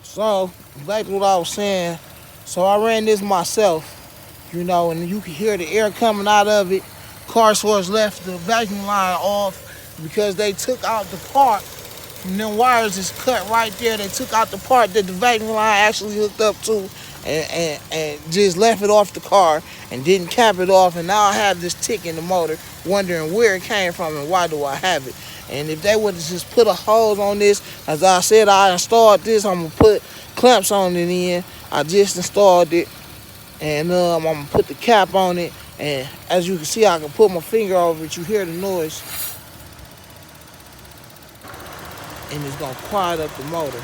So, back to what I was saying. So I ran this myself, and you could hear the air coming out of it. Car source left the vacuum line off because they took out the part. And them wires is cut right there. They took out the part that the vacuum line actually hooked up to and just left it off the car and didn't cap it off. And now I have this tick in the motor wondering where it came from and why do I have it. And if they would have just put a hose on this, as I said, I installed this. I'm going to put clamps on it in. I just installed it. And I'm going to put the cap on it. And as you can see, I can put my finger over it. You hear the noise. And it's going to quiet up the motor.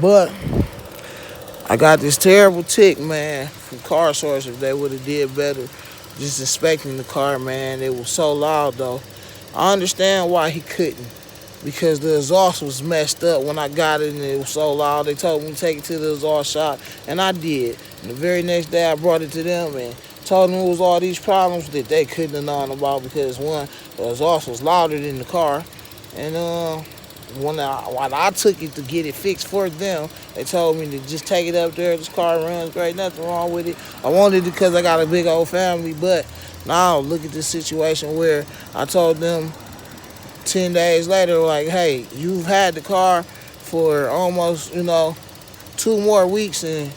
But I got this terrible tick, man, from Car Source. If they would have did better just inspecting the car, man. It was so loud, though. I understand why he couldn't. Because the exhaust was messed up when I got it and it was so loud. They told me to take it to the exhaust shop, and I did. And the very next day I brought it to them and told them it was all these problems that they couldn't have known about because, one, the exhaust was louder than the car. And when I took it to get it fixed for them, they told me to just take it up there. This car runs great, nothing wrong with it. I wanted it because I got a big old family, but now look at this situation where I told them 10 days later, like, hey, you've had the car for almost, 2 more weeks, and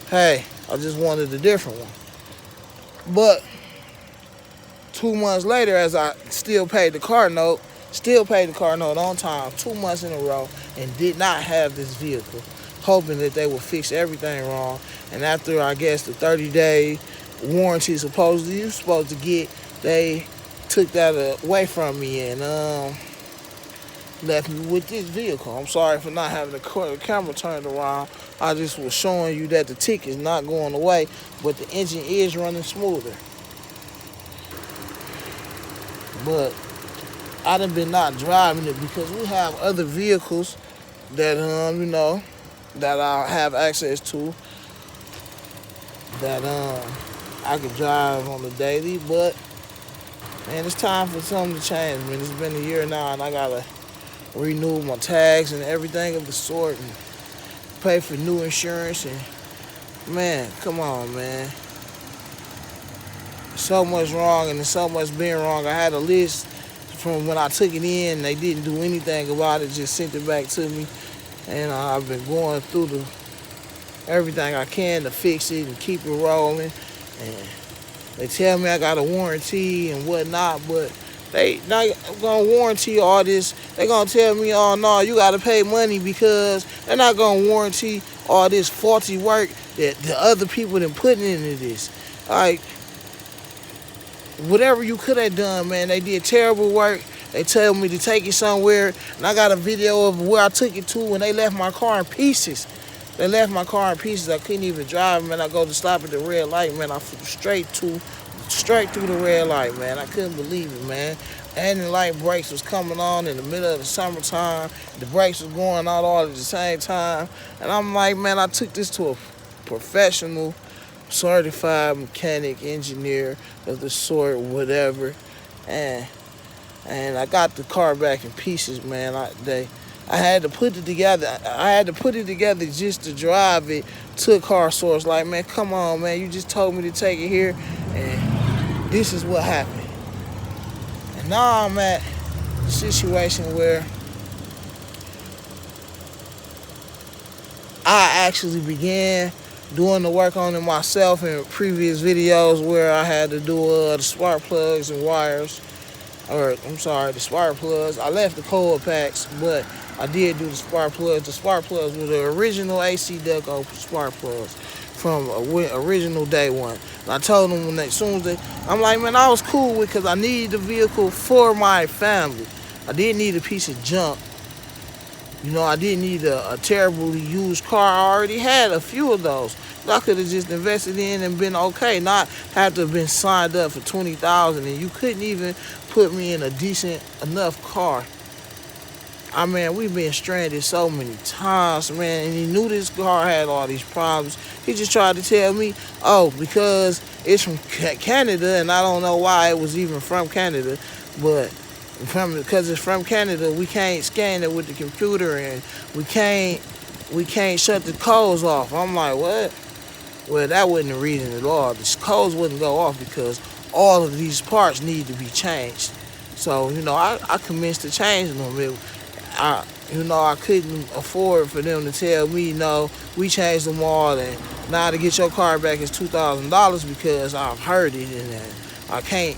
hey, I just wanted a different one. But 2 months later, as I still paid the car note on time, 2 months in a row, and did not have this vehicle, hoping that they would fix everything wrong. And after, I guess, the 30-day warranty supposedly you're supposed to get, they took that away from me and left me with this vehicle. I'm sorry for not having the camera turned around. I just was showing you that the tick is not going away, but the engine is running smoother. But I done been not driving it because we have other vehicles that that I have access to that I could drive on the daily, but man, it's time for something to change, man. It's been a year now, and I gotta renew my tags and everything of the sort, and pay for new insurance. And man, come on, man. So much wrong, and there's so much been wrong. I had a list from when I took it in. They didn't do anything about it, just sent it back to me, and I've been going through everything I can to fix it and keep it rolling. And they tell me I got a warranty and whatnot, but they not gonna warranty all this. They gonna tell me, oh no, you gotta pay money because they're not gonna warranty all this faulty work that the other people done putting into this. Like, whatever you could have done, man, they did terrible work. They tell me to take it somewhere, and I got a video of where I took it to when they left my car in pieces. They left my car in pieces. I couldn't even drive, man. I go to stop at the red light, man. I flew straight through the red light, man. I couldn't believe it, man. And the light brakes was coming on in the middle of the summertime. The brakes was going out all at the same time. And I'm like, man, I took this to a professional, certified mechanic, engineer of the sort, whatever. And I got the car back in pieces, man. I had to put it together. I had to put it together just to drive it to Car Source. Like, man, come on, man. You just told me to take it here, and this is what happened. And now I'm at a situation where I actually began doing the work on it myself in previous videos where I had to do the spark plugs and wires. The spark plugs. I left the coil packs, but I did do the spark plugs. The spark plugs were the original AC Delco spark plugs from original day one. And I told them I'm like, man, I was cool with because I needed the vehicle for my family. I didn't need a piece of junk. I didn't need a terribly used car. I already had a few of those. I could have just invested in and been okay, not have to have been signed up for $20,000, and you couldn't even put me in a decent enough car. I mean, we've been stranded so many times, man, and he knew this car had all these problems. He just tried to tell me, oh, because it's from Canada, and I don't know why it was even from Canada, but because it's from Canada, we can't scan it with the computer, and we can't shut the codes off. I'm like, what? Well, that wasn't the reason at all. The codes wouldn't go off because all of these parts need to be changed. So, I commenced to changing them. I couldn't afford for them to tell me, no, we changed them all, and now to get your car back is $2,000 because I've heard it, and I can't,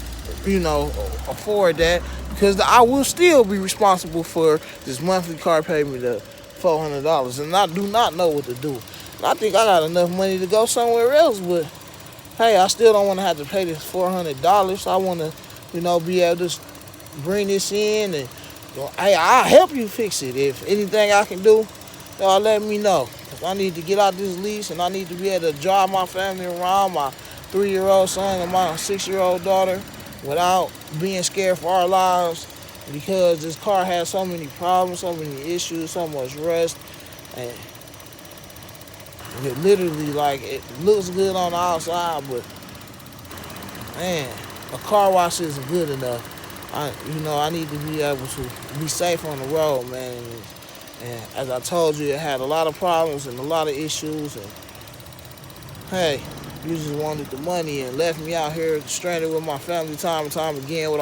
afford that because I will still be responsible for this monthly car payment of $400, and I do not know what to do. And I think I got enough money to go somewhere else, but hey, I still don't want to have to pay this $400. I want to, be able to bring this in, and hey, I'll help you fix it. If anything I can do, y'all let me know. Cause I need to get out this lease, and I need to be able to drive my family around, my 3-year-old son and my 6-year-old daughter, without being scared for our lives, because this car has so many problems, so many issues, so much rust, and it literally, it looks good on the outside, but man, a car wash isn't good enough. I need to be able to be safe on the road, man. And as I told you, it had a lot of problems and a lot of issues. And hey, you just wanted the money and left me out here stranded with my family time and time again with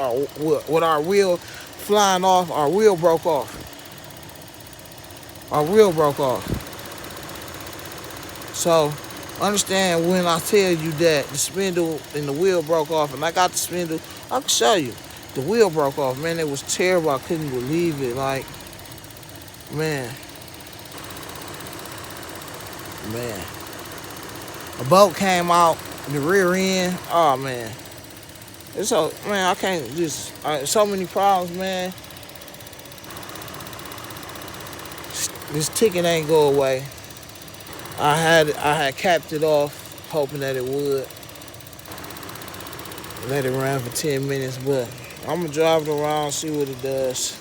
our wheel flying off. Our wheel broke off. Our wheel broke off. So understand when I tell you that the spindle and the wheel broke off, and I got the spindle, I can show you. The wheel broke off, man. It was terrible. I couldn't believe it. Man. A bolt came out the rear end. Oh, man. I can't just, so many problems, man. This ticket ain't go away. I had capped it off, hoping that it would. Let it run for 10 minutes, but I'm gonna drive it around, see what it does.